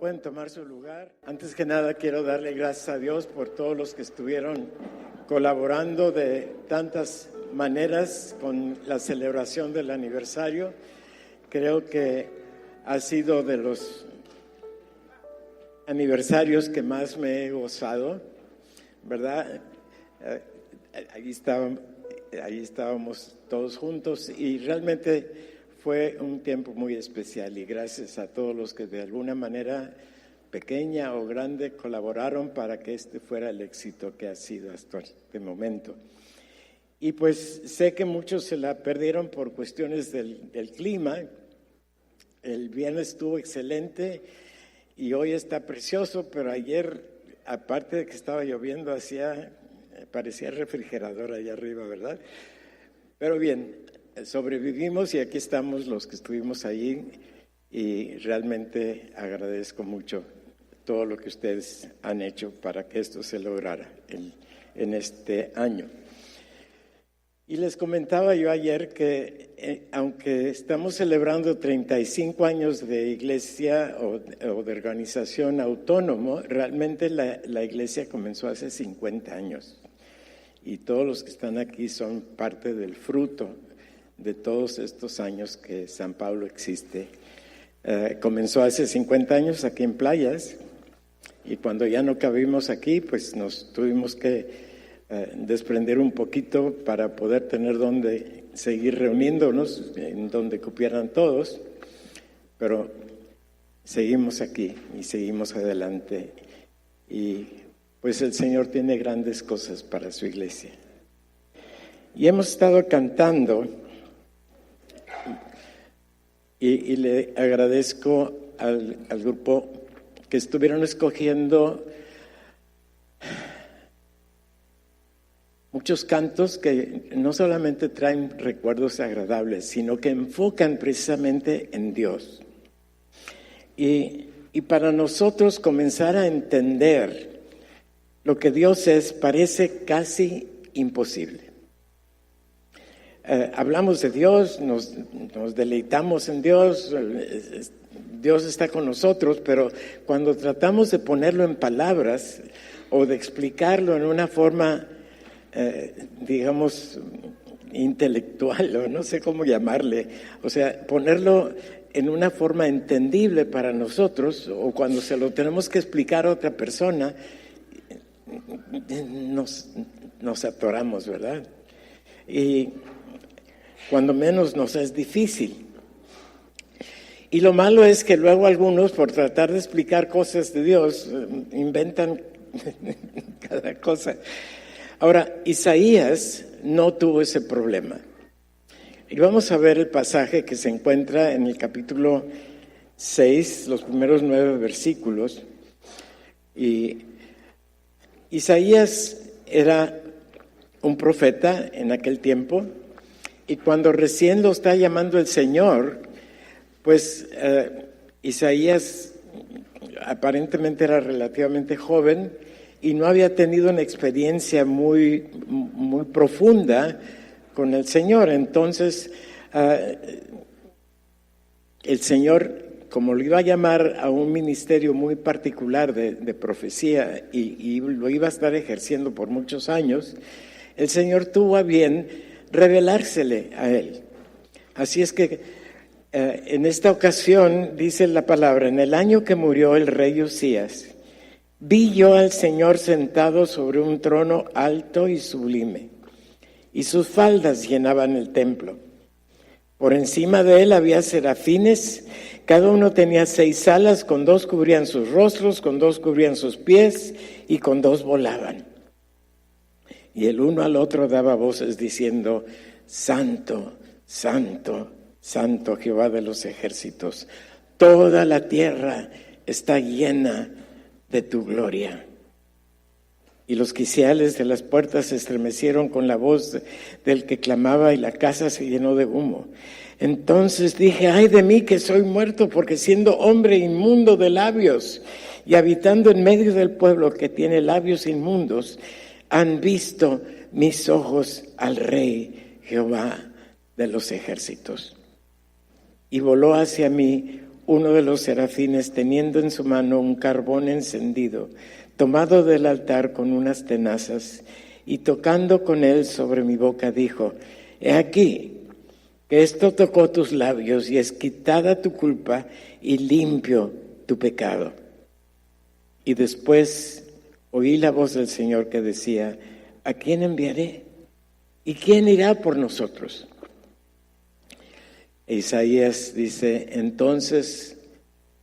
pueden tomar su lugar. Antes que nada quiero darle gracias a Dios por todos los que estuvieron colaborando de tantas maneras con la celebración del aniversario. Creo que ha sido de los aniversarios que más me he gozado, ¿verdad? Ahí estábamos todos juntos y realmente fue un tiempo muy especial, y gracias a todos los que de alguna manera, pequeña o grande, colaboraron para que este fuera el éxito que ha sido hasta este momento. Y pues sé que muchos se la perdieron por cuestiones del clima. El viernes estuvo excelente y hoy está precioso, pero ayer, aparte de que estaba lloviendo, parecía refrigerador allá arriba, ¿verdad? Pero bien, sobrevivimos y aquí estamos los que estuvimos allí, y realmente agradezco mucho todo lo que ustedes han hecho para que esto se lograra en este año. Y les comentaba yo ayer que aunque estamos celebrando 35 años de iglesia o de organización autónomo, realmente la iglesia comenzó hace 50 años. Y todos los que están aquí son parte del fruto de todos estos años que San Pablo existe. Comenzó hace 50 años aquí en Playas, y cuando ya no cabimos aquí, pues nos tuvimos que desprender un poquito para poder tener donde seguir reuniéndonos, en donde cupieran todos, pero seguimos aquí y seguimos adelante, y pues el Señor tiene grandes cosas para su iglesia. Y hemos estado cantando, y le agradezco al grupo que estuvieron escogiendo muchos cantos que no solamente traen recuerdos agradables, sino que enfocan precisamente en Dios. Y para nosotros comenzar a entender lo que Dios es parece casi imposible. Hablamos de Dios, nos deleitamos en Dios, Dios está con nosotros, pero cuando tratamos de ponerlo en palabras o de explicarlo en una forma, digamos, intelectual, o no sé cómo llamarle, o sea, ponerlo en una forma entendible para nosotros, o cuando se lo tenemos que explicar a otra persona, nos atoramos, ¿verdad? Y cuando menos nos es difícil. Y lo malo es que luego algunos, por tratar de explicar cosas de Dios, inventan cada cosa. Ahora, Isaías no tuvo ese problema. Y vamos a ver el pasaje que se encuentra en el capítulo 6, los primeros 9 versículos. Y Isaías era un profeta en aquel tiempo, y cuando recién lo está llamando el Señor, pues Isaías aparentemente era relativamente joven y no había tenido una experiencia muy profunda con el Señor. Entonces, el Señor, como lo iba a llamar a un ministerio muy particular de profecía y lo iba a estar ejerciendo por muchos años, el Señor tuvo a bien revelársele a él. Así es que en esta ocasión dice la palabra: en el año que murió el rey Usías, vi yo al Señor sentado sobre un trono alto y sublime, y sus faldas llenaban el templo. Por encima de él había serafines, cada uno tenía 6 alas, con 2 cubrían sus rostros, con 2 cubrían sus pies, y con 2 volaban. Y el uno al otro daba voces diciendo: Santo, Santo, Santo Jehová de los ejércitos, toda la tierra está llena de tu gloria. Y los quiciales de las puertas se estremecieron con la voz del que clamaba, y la casa se llenó de humo. Entonces dije: ay de mí que soy muerto, porque siendo hombre inmundo de labios y habitando en medio del pueblo que tiene labios inmundos, han visto mis ojos al Rey Jehová de los ejércitos. Y voló hacia mí uno de los serafines, teniendo en su mano un carbón encendido, tomado del altar con unas tenazas, y tocando con él sobre mi boca, dijo: He aquí, que esto tocó tus labios, y es quitada tu culpa, y limpio tu pecado. Y después oí la voz del Señor que decía: ¿A quién enviaré? ¿Y quién irá por nosotros? E Isaías dice: Entonces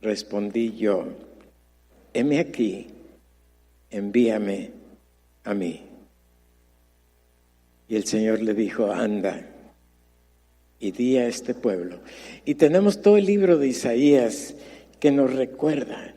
respondí yo: heme aquí, envíame a mí. Y el Señor le dijo: anda y di a este pueblo. Y tenemos todo el libro de Isaías que nos recuerda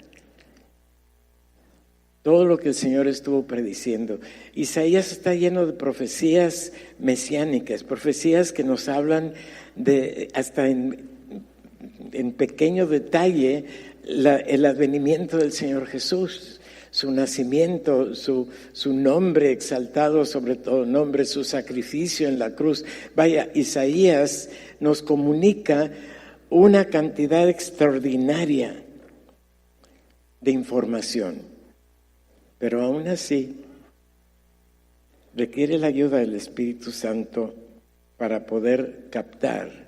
todo lo que el Señor estuvo prediciendo. Isaías está lleno de profecías mesiánicas, profecías que nos hablan de, hasta en pequeño detalle, el advenimiento del Señor Jesús, su nacimiento, su nombre exaltado sobre todo nombre, su sacrificio en la cruz. Vaya, Isaías nos comunica una cantidad extraordinaria de información, pero aún así requiere la ayuda del Espíritu Santo para poder captar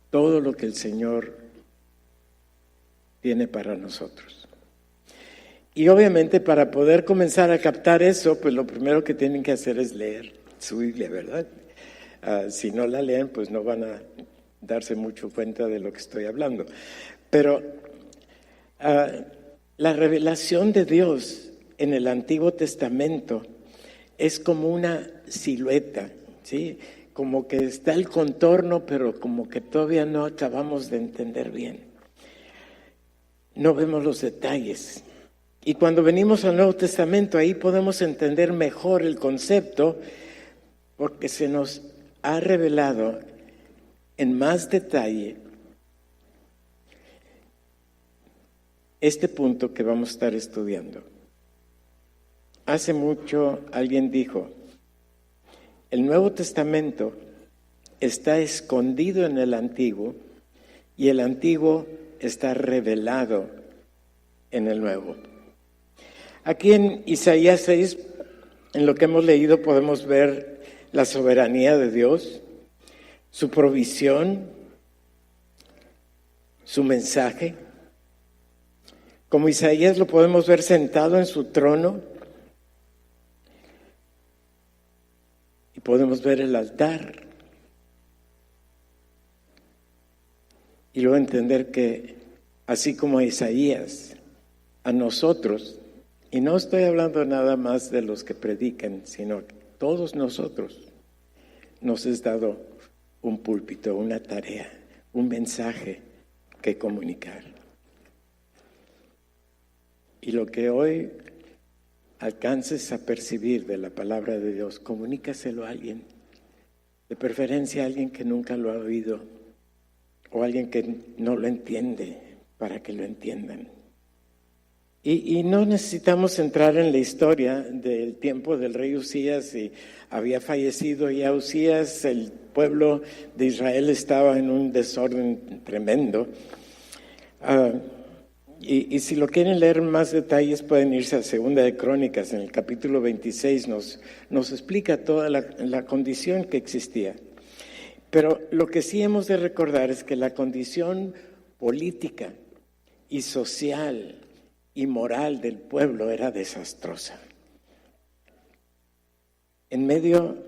todo lo que el Señor tiene para nosotros. Y obviamente para poder comenzar a captar eso, pues lo primero que tienen que hacer es leer su Biblia, ¿verdad? Si no la leen, pues no van a darse mucho cuenta de lo que estoy hablando. Pero la revelación de Dios en el Antiguo Testamento es como una silueta, ¿sí? Como que está el contorno, pero como que todavía no acabamos de entender bien. No vemos los detalles. Y cuando venimos al Nuevo Testamento, ahí podemos entender mejor el concepto, porque se nos ha revelado en más detalle este punto que vamos a estar estudiando. Hace mucho alguien dijo: el Nuevo Testamento está escondido en el Antiguo y el Antiguo está revelado en el Nuevo. Aquí en Isaías 6, en lo que hemos leído, podemos ver la soberanía de Dios, su provisión, su mensaje. Como Isaías lo podemos ver sentado en su trono y podemos ver el altar y luego entender que así como a Isaías, a nosotros, y no estoy hablando nada más de los que predican, sino que todos nosotros nos es dado un púlpito, una tarea, un mensaje que comunicar. Y lo que hoy alcances a percibir de la palabra de Dios, comunícaselo a alguien, de preferencia a alguien que nunca lo ha oído o alguien que no lo entiende, para que lo entiendan. Y no necesitamos entrar en la historia del tiempo del rey Usías, y había fallecido ya Usías, el pueblo de Israel estaba en un desorden tremendo. Y si lo quieren leer más detalles, pueden irse a Segunda de Crónicas, en el capítulo 26 nos explica toda la condición que existía. Pero lo que sí hemos de recordar es que la condición política y social y moral del pueblo era desastrosa. En medio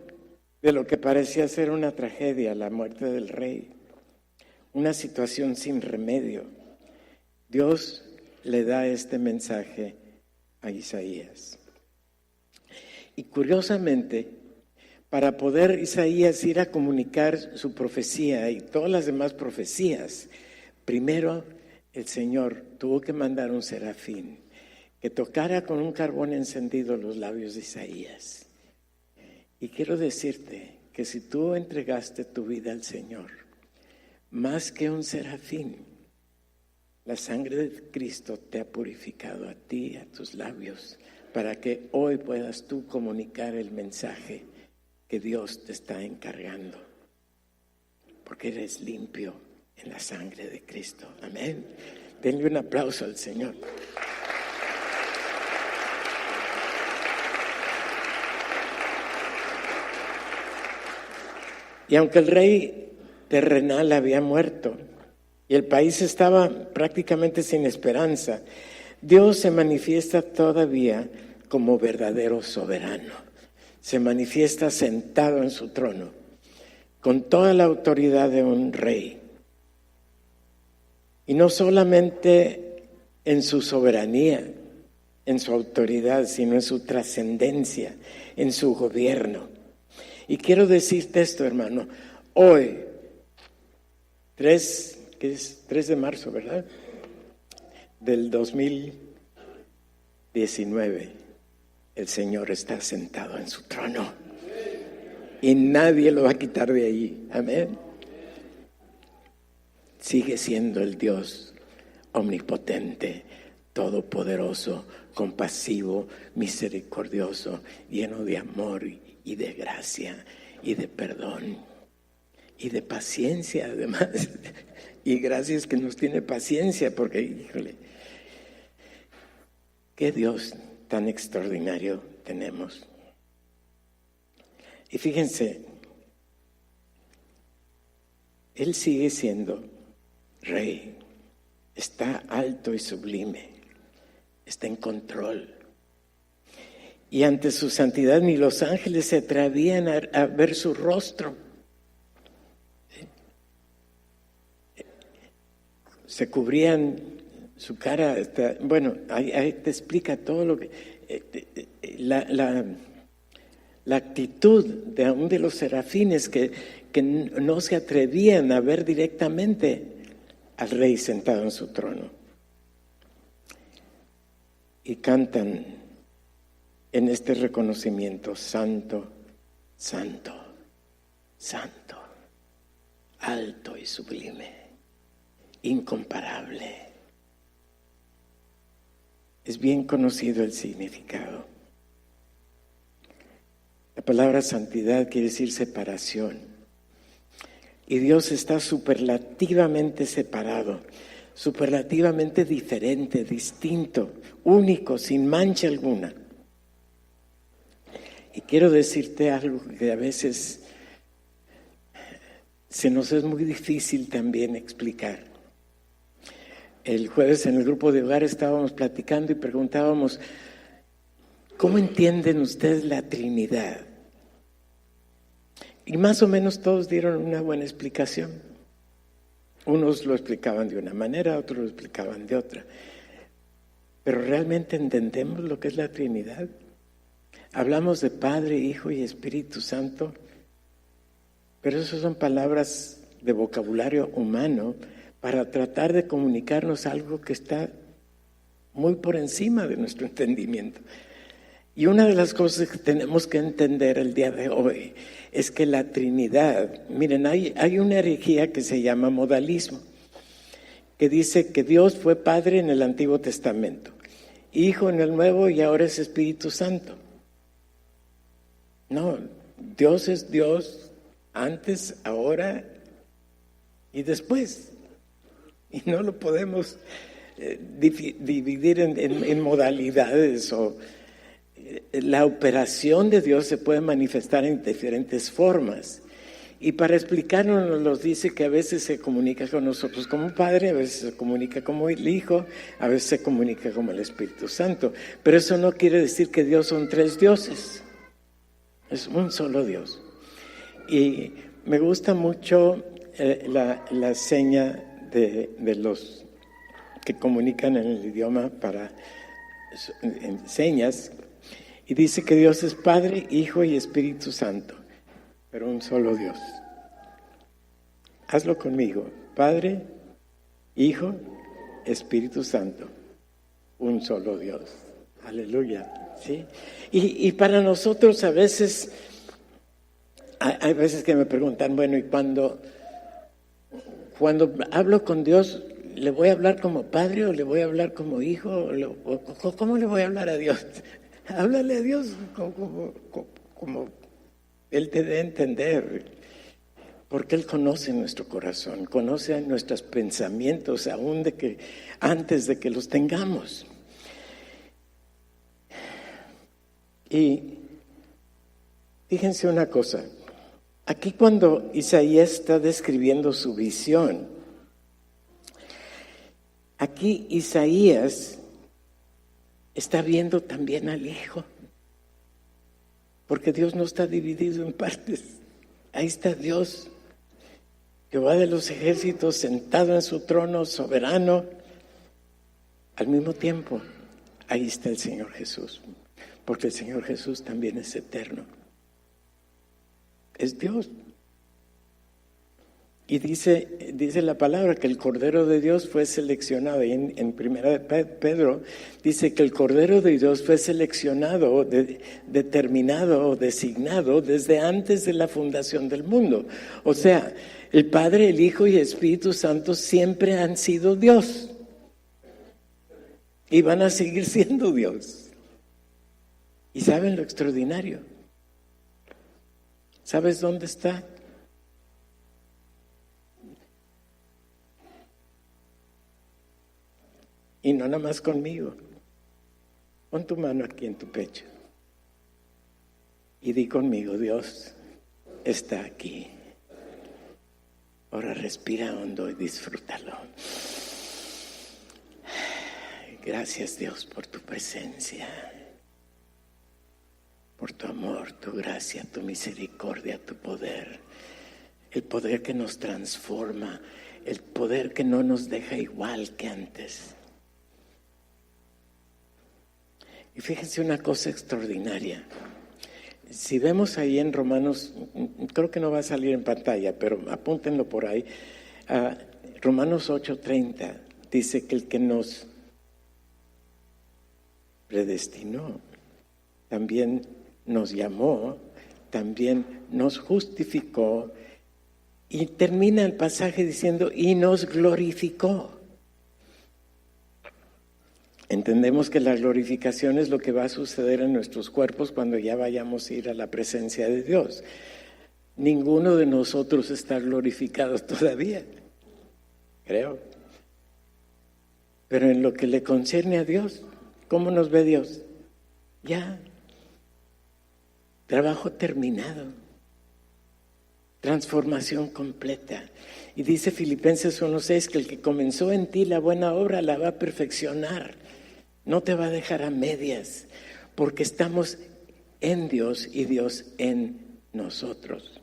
de lo que parecía ser una tragedia, la muerte del rey, una situación sin remedio, Dios le da este mensaje a Isaías. Y curiosamente, para poder Isaías ir a comunicar su profecía y todas las demás profecías, primero el Señor tuvo que mandar un serafín que tocara con un carbón encendido los labios de Isaías. Y quiero decirte que si tú entregaste tu vida al Señor, más que un serafín, la sangre de Cristo te ha purificado a ti, a tus labios, para que hoy puedas tú comunicar el mensaje que Dios te está encargando, porque eres limpio en la sangre de Cristo. Amén. Denle un aplauso al Señor. Y aunque el rey terrenal había muerto y el país estaba prácticamente sin esperanza, Dios se manifiesta todavía como verdadero soberano. Se manifiesta sentado en su trono, con toda la autoridad de un rey. Y no solamente en su soberanía, en su autoridad, sino en su trascendencia, en su gobierno. Y quiero decirte esto, hermano, hoy, 3 de marzo, ¿verdad? Del 2019, el Señor está sentado en su trono y nadie lo va a quitar de ahí. Amén. Sigue siendo el Dios omnipotente, todopoderoso, compasivo, misericordioso, lleno de amor y de gracia y de perdón y de paciencia además. Y gracias que nos tiene paciencia, porque, híjole, qué Dios tan extraordinario tenemos. Y fíjense, Él sigue siendo Rey, está alto y sublime, está en control. Y ante su santidad ni los ángeles se atrevían a ver su rostro. Se cubrían su cara. Bueno, ahí te explica todo lo que... La actitud de aún de los serafines que no se atrevían a ver directamente al Rey sentado en su trono. Y cantan en este reconocimiento: Santo, Santo, Santo, alto y sublime, incomparable. Es bien conocido el significado. La palabra santidad quiere decir separación. Y Dios está superlativamente separado, superlativamente diferente, distinto, único, sin mancha alguna. Y quiero decirte algo que a veces se nos es muy difícil también explicar. El jueves en el grupo de hogar estábamos platicando y preguntábamos: ¿cómo entienden ustedes la Trinidad? Y más o menos todos dieron una buena explicación. Unos lo explicaban de una manera, otros lo explicaban de otra. Pero ¿realmente entendemos lo que es la Trinidad? Hablamos de Padre, Hijo y Espíritu Santo, pero esas son palabras de vocabulario humano para tratar de comunicarnos algo que está muy por encima de nuestro entendimiento. Y una de las cosas que tenemos que entender el día de hoy es que la Trinidad, miren, hay una herejía que se llama modalismo, que dice que Dios fue Padre en el Antiguo Testamento, Hijo en el Nuevo y ahora es Espíritu Santo. No, Dios es Dios antes, ahora y después. Y no lo podemos dividir en modalidades. O la operación de Dios se puede manifestar en diferentes formas. Y para explicarnos nos dice que a veces se comunica con nosotros como Padre, a veces se comunica como el Hijo, a veces se comunica como el Espíritu Santo. Pero eso no quiere decir que Dios son tres dioses. Es un solo Dios. Y me gusta mucho la seña de los que comunican en el idioma en señas. Y dice que Dios es Padre, Hijo y Espíritu Santo, pero un solo Dios. Hazlo conmigo: Padre, Hijo, Espíritu Santo, un solo Dios. Aleluya. ¿Sí? Y para nosotros a veces, hay veces que me preguntan, bueno, ¿y cuando hablo con Dios, le voy a hablar como Padre o le voy a hablar como Hijo? O ¿cómo le voy a hablar a Dios? Háblale a Dios como Él te dé a entender. Porque Él conoce nuestro corazón, conoce nuestros pensamientos, aún antes de que los tengamos. Y fíjense una cosa, aquí cuando Isaías está describiendo su visión, aquí Isaías está viendo también al Hijo, porque Dios no está dividido en partes. Ahí está Dios, Jehová de los ejércitos, sentado en su trono soberano. Al mismo tiempo, ahí está el Señor Jesús, porque el Señor Jesús también es eterno. Es Dios. Y dice la palabra que el Cordero de Dios fue seleccionado. Y en primera de Pedro dice que el Cordero de Dios fue seleccionado, determinado o designado desde antes de la fundación del mundo. O sea, el Padre, el Hijo y el Espíritu Santo siempre han sido Dios. Y van a seguir siendo Dios. ¿Y saben lo extraordinario? ¿Sabes dónde está? Y no nada más conmigo. Pon tu mano aquí en tu pecho. Y di conmigo, Dios está aquí. Ahora respira hondo y disfrútalo. Gracias, Dios, por tu presencia, por tu amor, tu gracia, tu misericordia, tu poder. El poder que nos transforma, el poder que no nos deja igual que antes. Y fíjense una cosa extraordinaria. Si vemos ahí en Romanos, creo que no va a salir en pantalla, pero apúntenlo por ahí. Romanos 8:30 dice que el que nos predestinó, también nos llamó, también nos justificó, y termina el pasaje diciendo, y nos glorificó. Entendemos que la glorificación es lo que va a suceder en nuestros cuerpos cuando ya vayamos a ir a la presencia de Dios. Ninguno de nosotros está glorificado todavía, creo. Pero en lo que le concierne a Dios, ¿cómo nos ve Dios? Ya, trabajo terminado, transformación completa. Y dice Filipenses 1:6 que el que comenzó en ti la buena obra la va a perfeccionar. No te va a dejar a medias, porque estamos en Dios y Dios en nosotros.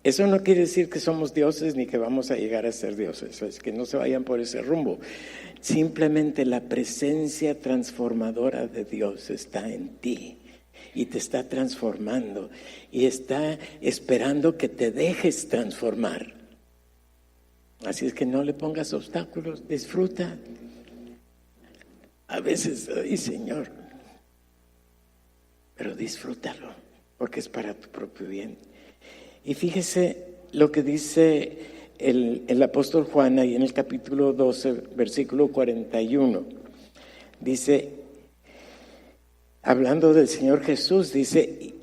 Eso no quiere decir que somos dioses ni que vamos a llegar a ser dioses, es que no se vayan por ese rumbo. Simplemente la presencia transformadora de Dios está en ti y te está transformando y está esperando que te dejes transformar. Así es que no le pongas obstáculos, disfruta. A veces, ay Señor, pero disfrútalo, porque es para tu propio bien. Y fíjese lo que dice el apóstol Juan ahí en el capítulo 12, versículo 41. Dice, hablando del Señor Jesús, dice,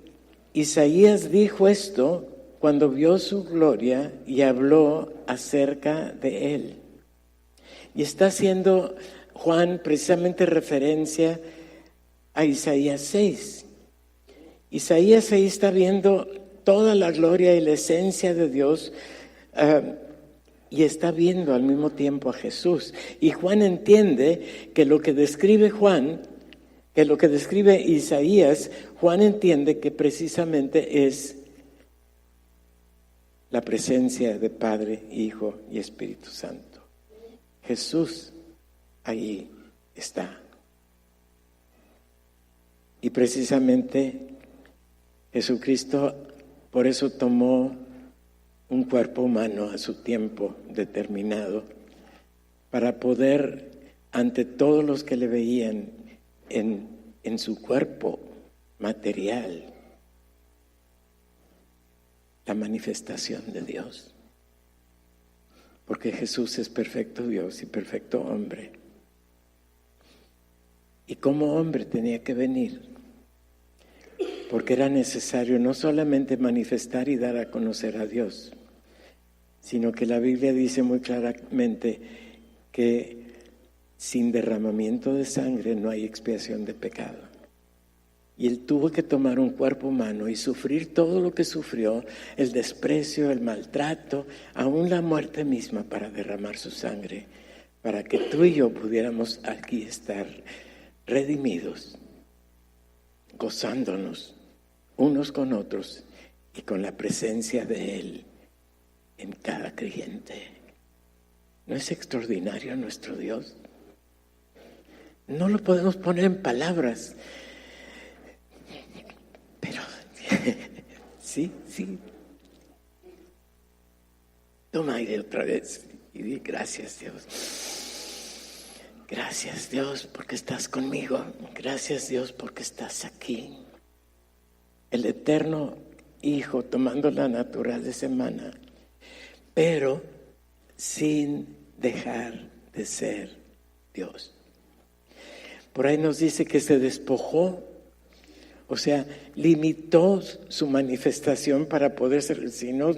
Isaías dijo esto cuando vio su gloria y habló acerca de él. Y está haciendo Juan precisamente referencia a Isaías 6. Isaías 6 está viendo toda la gloria y la esencia de Dios y está viendo al mismo tiempo a Jesús. Y Juan entiende que lo que describe Isaías, Juan entiende que precisamente es la presencia de Padre, Hijo y Espíritu Santo. Jesús ahí está. Y precisamente Jesucristo por eso tomó un cuerpo humano a su tiempo determinado, para poder, ante todos los que le veían en su cuerpo material, la manifestación de Dios. Porque Jesús es perfecto Dios y perfecto hombre. Y como hombre tenía que venir porque era necesario no solamente manifestar y dar a conocer a Dios, sino que la Biblia dice muy claramente que sin derramamiento de sangre no hay expiación de pecado. Y Él tuvo que tomar un cuerpo humano y sufrir todo lo que sufrió, el desprecio, el maltrato, aún la muerte misma, para derramar su sangre, para que tú y yo pudiéramos aquí estar redimidos, gozándonos unos con otros y con la presencia de Él en cada creyente. ¿No es extraordinario nuestro Dios? No lo podemos poner en palabras, pero sí. Toma aire otra vez y di gracias, Dios. Gracias, Dios, porque estás conmigo. Gracias, Dios, porque estás aquí. El eterno Hijo tomando la naturaleza humana, pero sin dejar de ser Dios. Por ahí nos dice que se despojó, o sea, limitó su manifestación para poder ser, si no,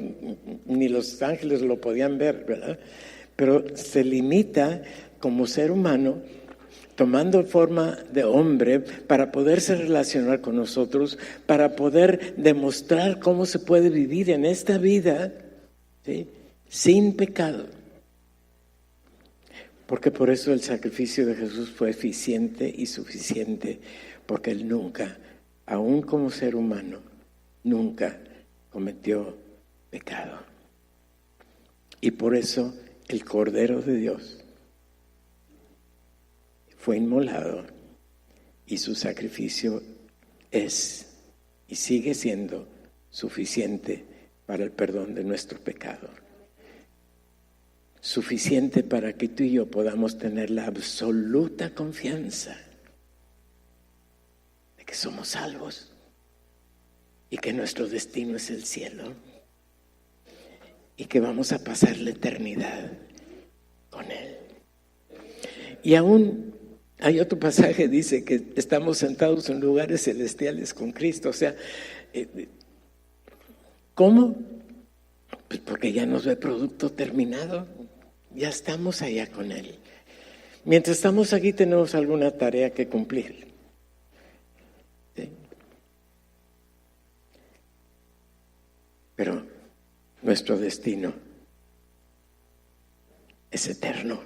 ni los ángeles lo podían ver, ¿verdad? Pero se limita como ser humano, tomando forma de hombre, para poderse relacionar con nosotros, para poder demostrar cómo se puede vivir en esta vida, ¿sí?, sin pecado. Porque por eso el sacrificio de Jesús fue eficiente y suficiente, porque Él nunca, aún como ser humano, nunca cometió pecado. Y por eso el Cordero de Dios fue inmolado y su sacrificio es y sigue siendo suficiente para el perdón de nuestro pecado. Suficiente para que tú y yo podamos tener la absoluta confianza de que somos salvos y que nuestro destino es el cielo y que vamos a pasar la eternidad con Él. Y aún hay otro pasaje, dice que estamos sentados en lugares celestiales con Cristo. O sea, ¿cómo? Pues porque ya nos ve producto terminado. Ya estamos allá con Él. Mientras estamos aquí tenemos alguna tarea que cumplir. ¿Sí? Pero nuestro destino es eterno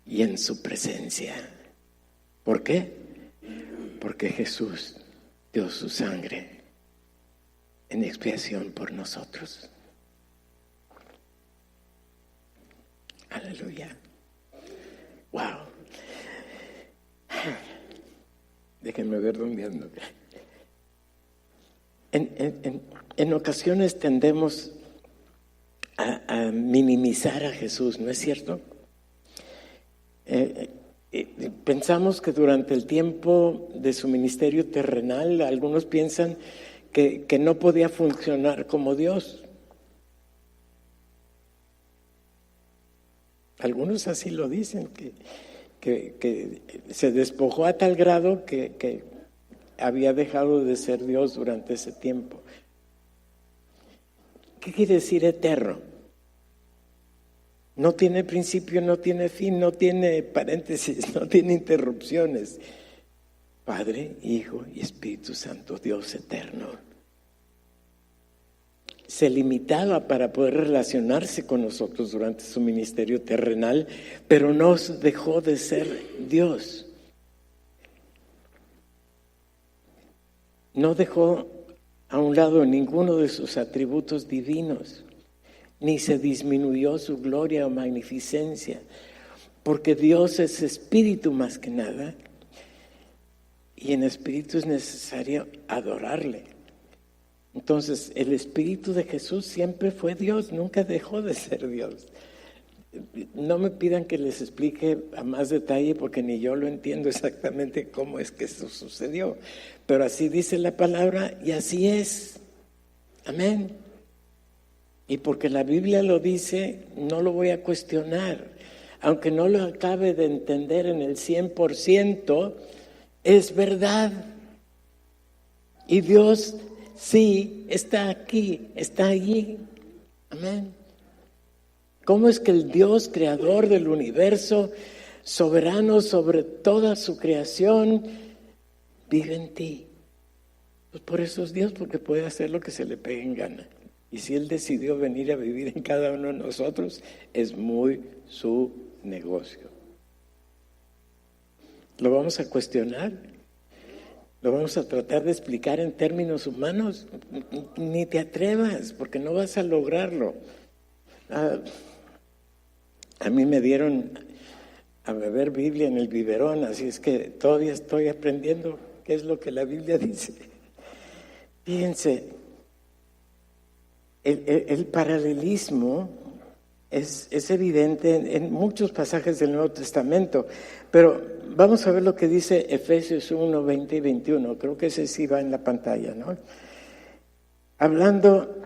y en su presencia. ¿Por qué? Porque Jesús dio su sangre en expiación por nosotros. Aleluya. Wow. Déjenme ver dónde ando. En ocasiones tendemos a minimizar a Jesús, ¿no es cierto? Pensamos que durante el tiempo de su ministerio terrenal, algunos piensan que no podía funcionar como Dios. Algunos así lo dicen, que se despojó a tal grado que había dejado de ser Dios durante ese tiempo. ¿Qué quiere decir eterno? No tiene principio, no tiene fin, no tiene paréntesis, no tiene interrupciones. Padre, Hijo y Espíritu Santo, Dios eterno. Se limitaba para poder relacionarse con nosotros durante su ministerio terrenal, pero no dejó de ser Dios. No dejó a un lado ninguno de sus atributos divinos, ni se disminuyó su gloria o magnificencia, porque Dios es espíritu más que nada, y en espíritu es necesario adorarle. Entonces, el Espíritu de Jesús siempre fue Dios, nunca dejó de ser Dios. No me pidan que les explique a más detalle porque ni yo lo entiendo exactamente cómo es que eso sucedió. Pero así dice la palabra y así es. Amén. Y porque la Biblia lo dice, no lo voy a cuestionar. Aunque no lo acabe de entender en el 100%, es verdad. Y Dios sí está aquí, está allí. Amén. ¿Cómo es que el Dios creador del universo, soberano sobre toda su creación, vive en ti? Pues por eso es Dios, porque puede hacer lo que se le pegue en gana. Y si Él decidió venir a vivir en cada uno de nosotros, es muy su negocio. ¿Lo vamos a cuestionar? ¿Lo vamos a tratar de explicar en términos humanos? Ni te atrevas, porque no vas a lograrlo. A mí me dieron a beber Biblia en el biberón, así es que todavía estoy aprendiendo qué es lo que la Biblia dice. Fíjense, el paralelismo es evidente en muchos pasajes del Nuevo Testamento, pero vamos a ver lo que dice Efesios 1, 20 y 21. Creo que ese sí va en la pantalla, ¿no? Hablando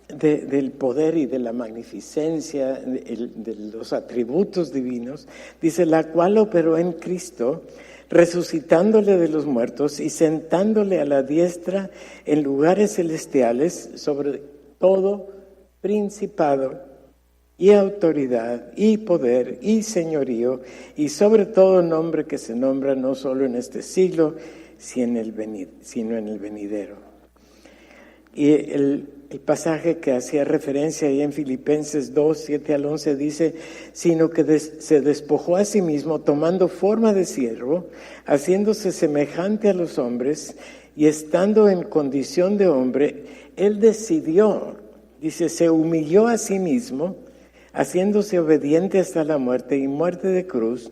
del poder y de la magnificencia de los atributos divinos, dice: la cual operó en Cristo, resucitándole de los muertos y sentándole a la diestra en lugares celestiales sobre todo principado y autoridad y poder y señorío y sobre todo nombre que se nombra no solo en este siglo, sino en el venidero. Y el pasaje que hacía referencia ahí en Filipenses 2, 7 al 11 dice: sino que se despojó a sí mismo, tomando forma de siervo, haciéndose semejante a los hombres, y estando en condición de hombre, Él decidió, dice, se humilló a sí mismo, haciéndose obediente hasta la muerte y muerte de cruz,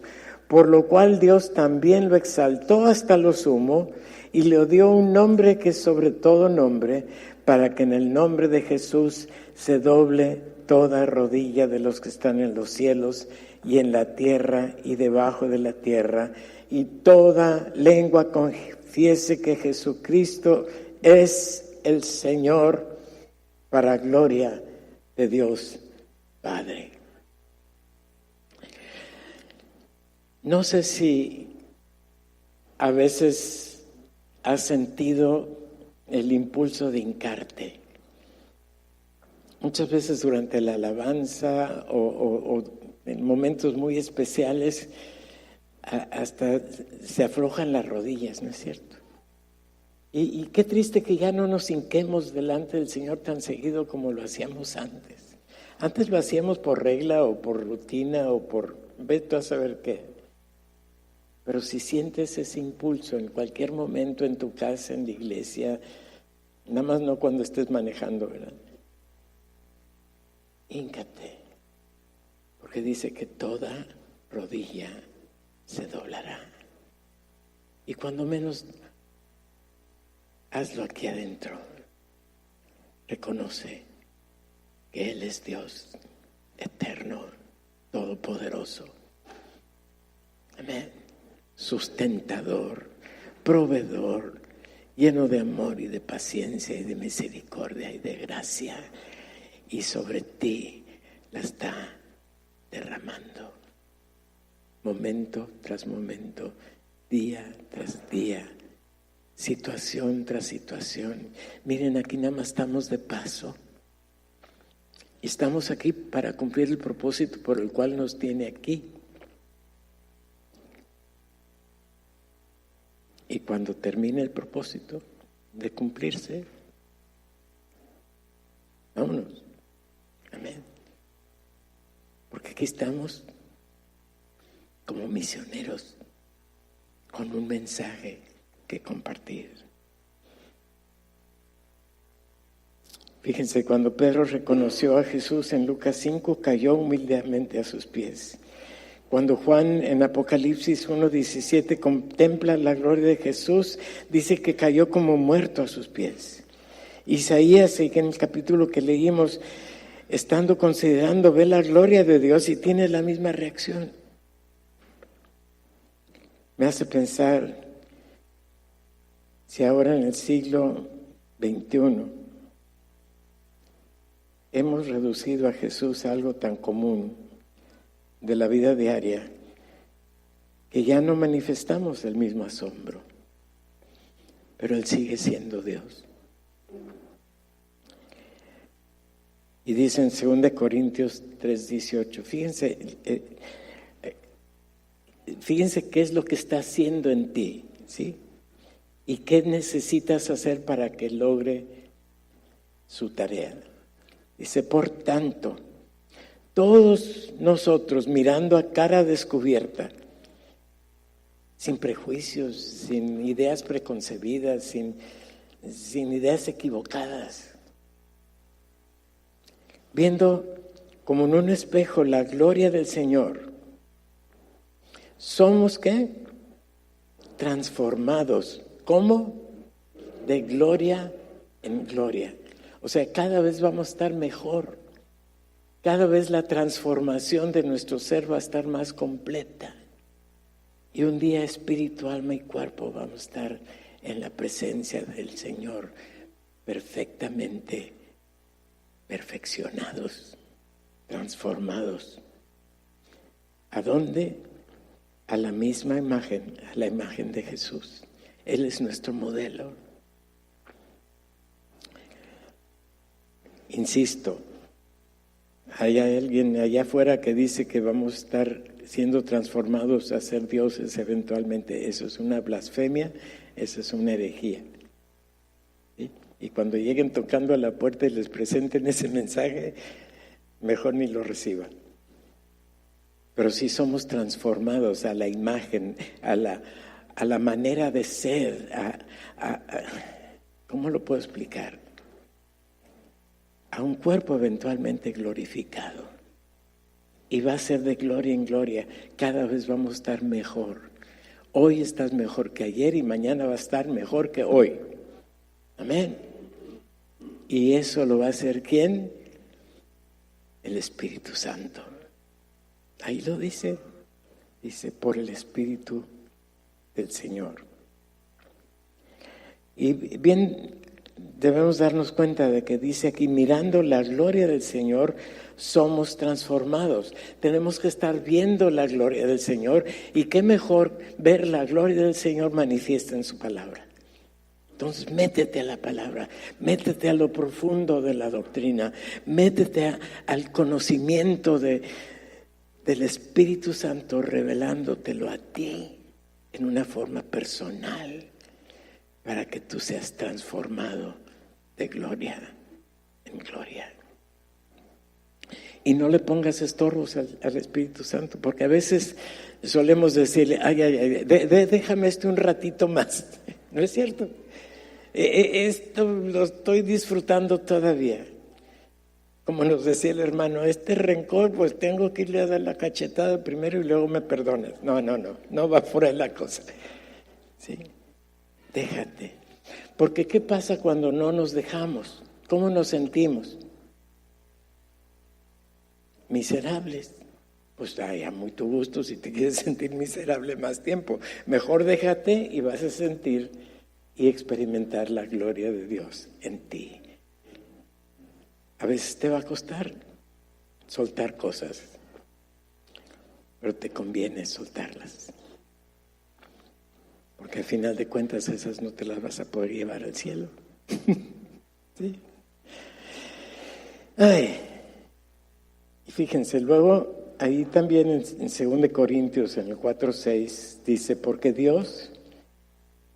por lo cual Dios también lo exaltó hasta lo sumo y le dio un nombre que es sobre todo nombre, para que en el nombre de Jesús se doble toda rodilla de los que están en los cielos y en la tierra y debajo de la tierra, y toda lengua confiese que Jesucristo es el Señor, para gloria de Dios Padre. No sé si a veces has sentido el impulso de hincarte. Muchas veces durante la alabanza o en momentos muy especiales hasta se aflojan las rodillas, ¿no es cierto? Y qué triste que ya no nos hinquemos delante del Señor tan seguido como lo hacíamos antes. Antes lo hacíamos por regla o por rutina o por vete a saber qué. Pero si sientes ese impulso en cualquier momento, en tu casa, en la iglesia, nada más no cuando estés manejando, ¿verdad? Híncate, porque dice que toda rodilla se doblará. Y cuando menos, hazlo aquí adentro. Reconoce que Él es Dios eterno, todopoderoso. Amén. Sustentador, proveedor, lleno de amor y de paciencia y de misericordia y de gracia, y sobre ti la está derramando, momento tras momento, día tras día, situación tras situación. Miren, aquí nada más estamos de paso, y estamos aquí para cumplir el propósito por el cual nos tiene aquí. Y cuando termine el propósito de cumplirse, vámonos. Amén. Porque aquí estamos como misioneros con un mensaje que compartir. Fíjense, cuando Pedro reconoció a Jesús en Lucas 5, cayó humildemente a sus pies. Cuando Juan en Apocalipsis 1:17 contempla la gloria de Jesús, dice que cayó como muerto a sus pies. Isaías, en el capítulo que leímos, estando considerando, ve la gloria de Dios y tiene la misma reacción. Me hace pensar si ahora en el siglo XXI hemos reducido a Jesús a algo tan común de la vida diaria, que ya no manifestamos el mismo asombro. pero Él sigue siendo Dios. Y dice en 2 Corintios 3:18, fíjense qué es lo que está haciendo en ti, ¿sí? Y qué necesitas hacer para que logre su tarea. Dice, por tanto, todos nosotros mirando a cara descubierta, sin prejuicios, sin ideas preconcebidas, sin ideas equivocadas, viendo como en un espejo la gloria del Señor, somos ¿qué? Transformados. ¿Cómo? De gloria en gloria. O sea, cada vez vamos a estar mejor. Cada vez la transformación de nuestro ser va a estar más completa. Y un día espíritu, alma y cuerpo vamos a estar en la presencia del Señor perfectamente perfeccionados, transformados. ¿A dónde? A la misma imagen, a la imagen de Jesús. Él es nuestro modelo. Insisto, hay alguien allá afuera que dice que vamos a estar siendo transformados a ser dioses eventualmente. Eso es una blasfemia, eso es una herejía. ¿Sí? Y cuando lleguen tocando a la puerta y les presenten ese mensaje, mejor ni lo reciban. Pero sí somos transformados a la imagen, a la manera de ser, ¿cómo lo puedo explicar? A un cuerpo eventualmente glorificado. Y va a ser de gloria en gloria. Cada vez vamos a estar mejor. Hoy estás mejor que ayer y mañana va a estar mejor que hoy. Amén. Y eso lo va a hacer ¿quién? El Espíritu Santo. Ahí lo dice. Dice, por el Espíritu del Señor. Y bien, debemos darnos cuenta de que dice aquí, mirando la gloria del Señor, somos transformados. Tenemos que estar viendo la gloria del Señor, y qué mejor ver la gloria del Señor manifiesta en su palabra. Entonces, métete a la palabra, métete a lo profundo de la doctrina, métete al conocimiento del Espíritu Santo, revelándotelo a ti en una forma personal, para que tú seas transformado de gloria en gloria. Y no le pongas estorbos al Espíritu Santo, porque a veces solemos decirle, déjame un ratito más. ¿No es cierto? Esto lo estoy disfrutando todavía. Como nos decía el hermano, este rencor, pues tengo que irle a dar la cachetada primero y luego me perdonas. No va por ahí la cosa. ¿Sí? Déjate. Porque ¿qué pasa cuando no nos dejamos? ¿Cómo nos sentimos? Miserables. Pues a muy tu gusto si te quieres sentir miserable más tiempo. Mejor déjate y vas a sentir y experimentar la gloria de Dios en ti. A veces te va a costar soltar cosas, pero te conviene soltarlas. Porque al final de cuentas esas no te las vas a poder llevar al cielo. ¿Sí? Y fíjense, luego ahí también en 2 Corintios, en el 4:6, dice, porque Dios,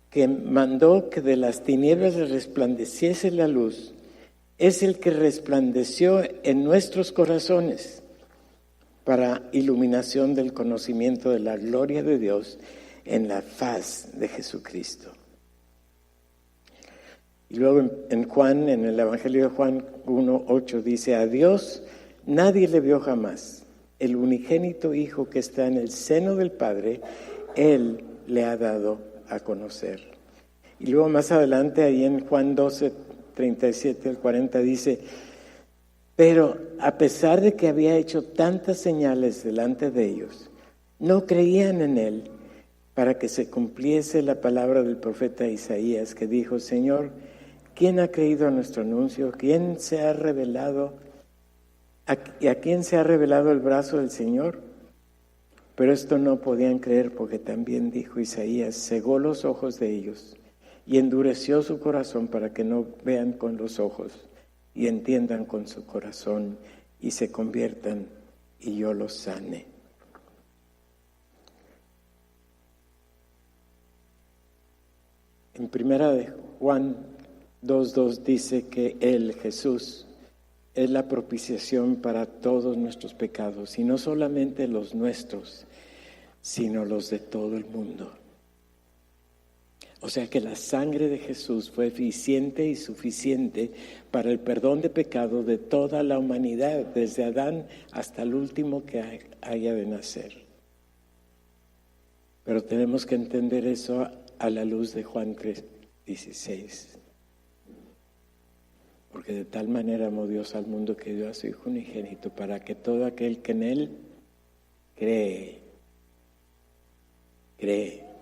que mandó que de las tinieblas resplandeciese la luz, es el que resplandeció en nuestros corazones para iluminación del conocimiento de la gloria de Dios en la faz de Jesucristo. Y luego en Juan, en el Evangelio de Juan 1:8 dice, a Dios nadie le vio jamás. El unigénito Hijo que está en el seno del Padre, Él le ha dado a conocer. Y luego más adelante, ahí en Juan 12:37 al 40 dice, pero a pesar de que había hecho tantas señales delante de ellos, no creían en Él, para que se cumpliese la palabra del profeta Isaías, que dijo, Señor, ¿quién ha creído a nuestro anuncio? ¿Quién se ha revelado? ¿Y a quién se ha revelado el brazo del Señor? Pero esto no podían creer, porque también dijo Isaías, cegó los ojos de ellos, y endureció su corazón para que no vean con los ojos y entiendan con su corazón y se conviertan y yo los sane. En primera de Juan 2:2 dice que Él, Jesús, es la propiciación para todos nuestros pecados, y no solamente los nuestros, sino los de todo el mundo. O sea que la sangre de Jesús fue eficiente y suficiente para el perdón de pecado de toda la humanidad, desde Adán hasta el último que haya de nacer. Pero tenemos que entender eso a la luz de Juan 3:16. Porque de tal manera amó Dios al mundo que dio a su Hijo unigénito para que todo aquel que en Él cree,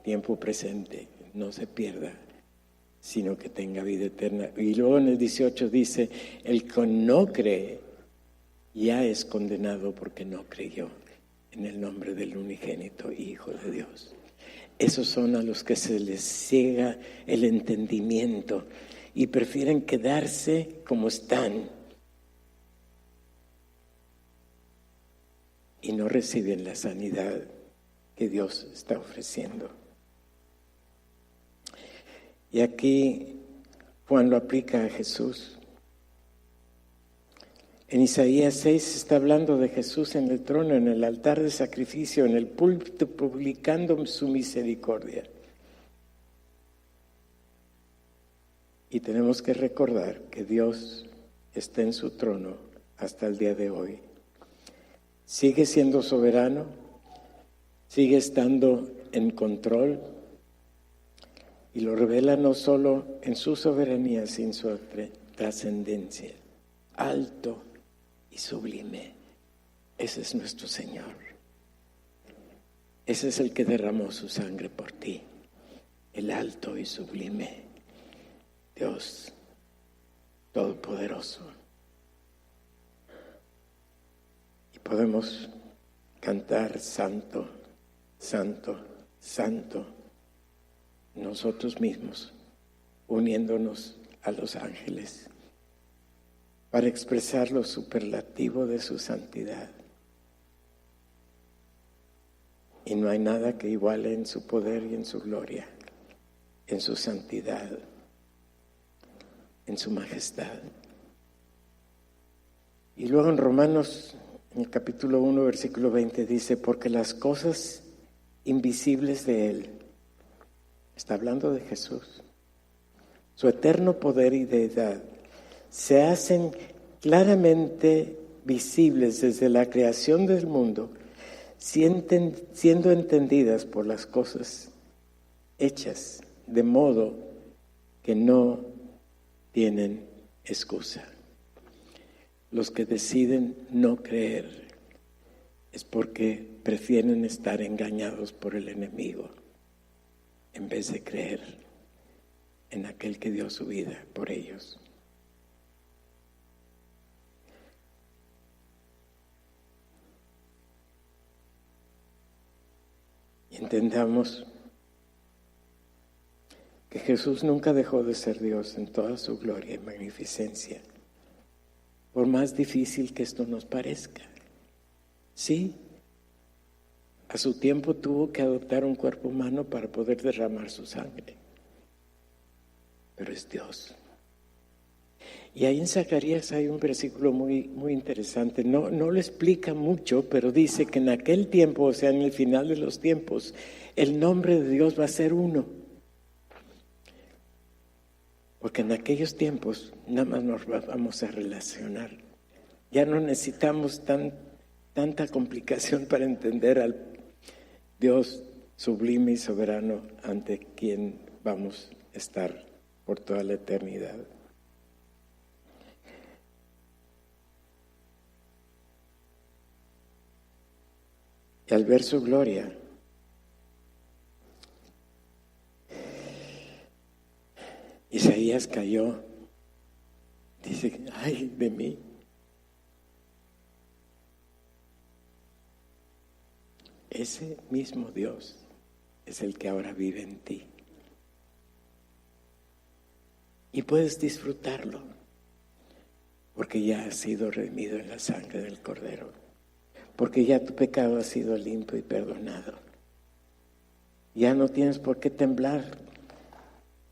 tiempo presente, no se pierda, sino que tenga vida eterna. Y luego en el 18 dice, el que no cree ya es condenado porque no creyó en el nombre del unigénito Hijo de Dios. Esos son a los que se les ciega el entendimiento y prefieren quedarse como están y no reciben la sanidad que Dios está ofreciendo. Y aquí Juan lo aplica a Jesús. En Isaías 6 está hablando de Jesús en el trono, en el altar de sacrificio, en el púlpito, publicando su misericordia. Y tenemos que recordar que Dios está en su trono hasta el día de hoy. Sigue siendo soberano, sigue estando en control, y lo revela no solo en su soberanía, sino en su trascendencia. Alto y sublime. Ese es nuestro Señor. Ese es el que derramó su sangre por ti. El alto y sublime Dios Todopoderoso. Y podemos cantar santo, santo, santo, nosotros mismos, uniéndonos a los ángeles para expresar lo superlativo de su santidad. Y no hay nada que iguale en su poder y en su gloria, en su santidad, en su majestad. Y luego en Romanos, en el capítulo 1, versículo 20, dice, porque las cosas invisibles de Él, está hablando de Jesús, su eterno poder y deidad, se hacen claramente visibles desde la creación del mundo, siendo entendidas por las cosas hechas, de modo que no tienen excusa. Los que deciden no creer es porque prefieren estar engañados por el enemigo en vez de creer en aquel que dio su vida por ellos. Y entendamos que Jesús nunca dejó de ser Dios en toda su gloria y magnificencia, por más difícil que esto nos parezca. Sí, a su tiempo tuvo que adoptar un cuerpo humano para poder derramar su sangre, pero es Dios. Y ahí en Zacarías hay un versículo muy, muy interesante, no lo explica mucho, pero dice que en aquel tiempo, o sea, en el final de los tiempos, el nombre de Dios va a ser uno. Porque en aquellos tiempos nada más nos vamos a relacionar. Ya no necesitamos tanta complicación para entender al Dios sublime y soberano ante quien vamos a estar por toda la eternidad. Y al ver su gloria, Isaías cayó, dice, ay de mí. Ese mismo Dios es el que ahora vive en ti. y puedes disfrutarlo, porque ya has sido redimido en la sangre del Cordero, porque ya tu pecado ha sido limpio y perdonado. Ya no tienes por qué temblar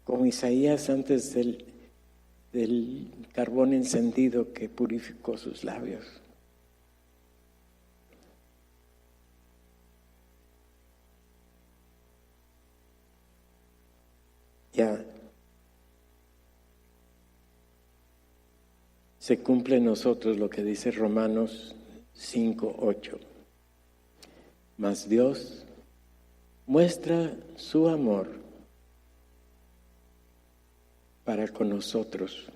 como Isaías antes del carbón encendido que purificó sus labios. Ya se cumple en nosotros lo que dice Romanos 5:8. Mas Dios muestra su amor para con nosotros,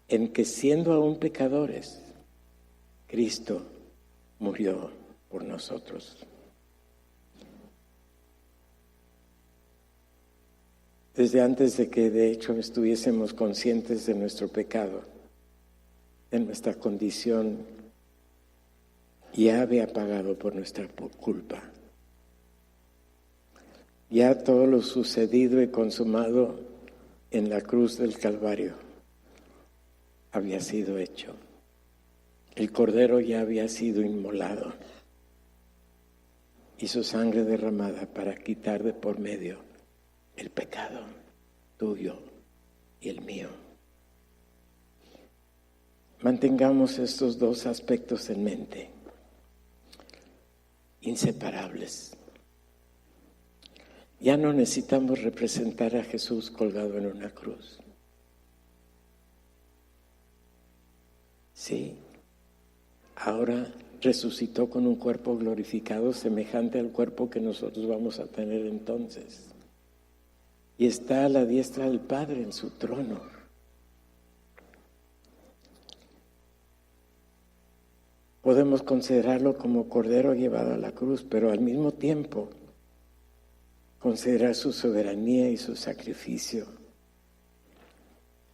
en que siendo aún pecadores, Cristo murió por nosotros. Desde antes de que de hecho estuviésemos conscientes de nuestro pecado, de nuestra condición, ya había pagado por nuestra culpa. Ya todo lo sucedido y consumado en la cruz del Calvario había sido hecho. El Cordero ya había sido inmolado y su sangre derramada para quitar de por medio el pecado tuyo y el mío. Mantengamos estos dos aspectos en mente, inseparables. Ya no necesitamos representar a Jesús colgado en una cruz. Sí, ahora resucitó con un cuerpo glorificado semejante al cuerpo que nosotros vamos a tener entonces. Y está a la diestra del Padre en su trono. Podemos considerarlo como Cordero llevado a la cruz, pero al mismo tiempo considerar su soberanía y su sacrificio,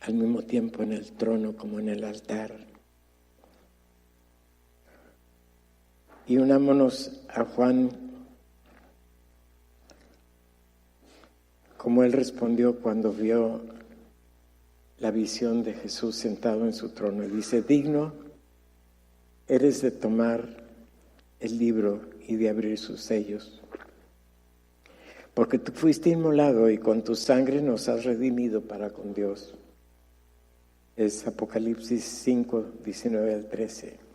al mismo tiempo en el trono como en el altar. Y unámonos a Juan, como él respondió cuando vio la visión de Jesús sentado en su trono. Y dice: digno eres de tomar el libro y de abrir sus sellos, porque tú fuiste inmolado y con tu sangre nos has redimido para con Dios. Es Apocalipsis 5, 19 al 13.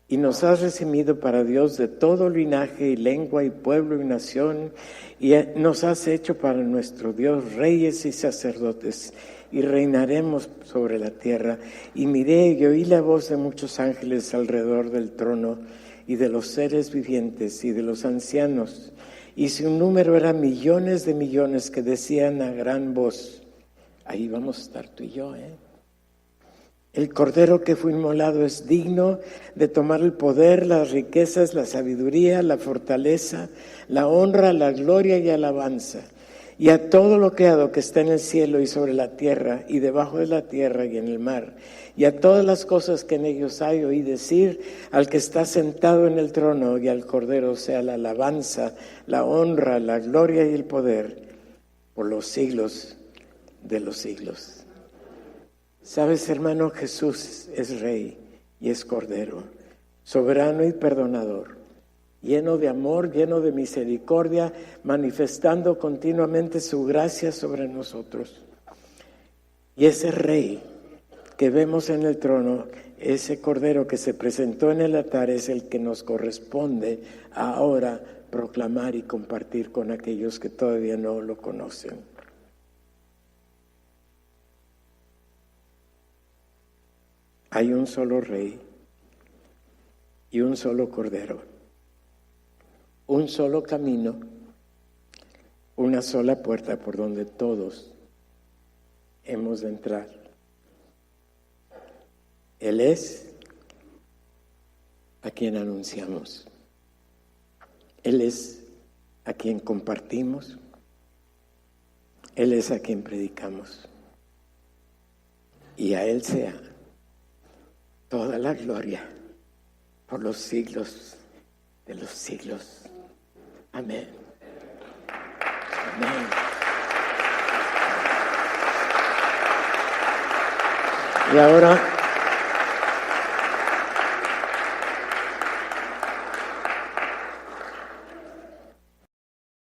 Y nos has redimido para Dios de todo linaje y lengua y pueblo y nación, y nos has hecho para nuestro Dios reyes y sacerdotes, y reinaremos sobre la tierra. Y miré y oí la voz de muchos ángeles alrededor del trono, y de los seres vivientes y de los ancianos, y su número era millones de millones, que decían a gran voz: ahí vamos a estar tú y yo, El Cordero que fue inmolado es digno de tomar el poder, las riquezas, la sabiduría, la fortaleza, la honra, la gloria y alabanza. Y a todo lo creado que está en el cielo y sobre la tierra y debajo de la tierra y en el mar, y a todas las cosas que en ellos hay, oí decir al que está sentado en el trono y al Cordero sea la alabanza, la honra, la gloria y el poder por los siglos de los siglos. Sabes, hermano, Jesús es Rey y es Cordero, soberano y perdonador, lleno de amor, lleno de misericordia, manifestando continuamente su gracia sobre nosotros. Y ese Rey que vemos en el trono, ese Cordero que se presentó en el altar, es el que nos corresponde ahora proclamar y compartir con aquellos que todavía no lo conocen. Hay un solo Rey y un solo Cordero, un solo camino, una sola puerta por donde todos hemos de entrar. Él es a quien anunciamos, Él es a quien compartimos, Él es a quien predicamos, y a Él sea toda la gloria por los siglos de los siglos. Amén. Amén. Y ahora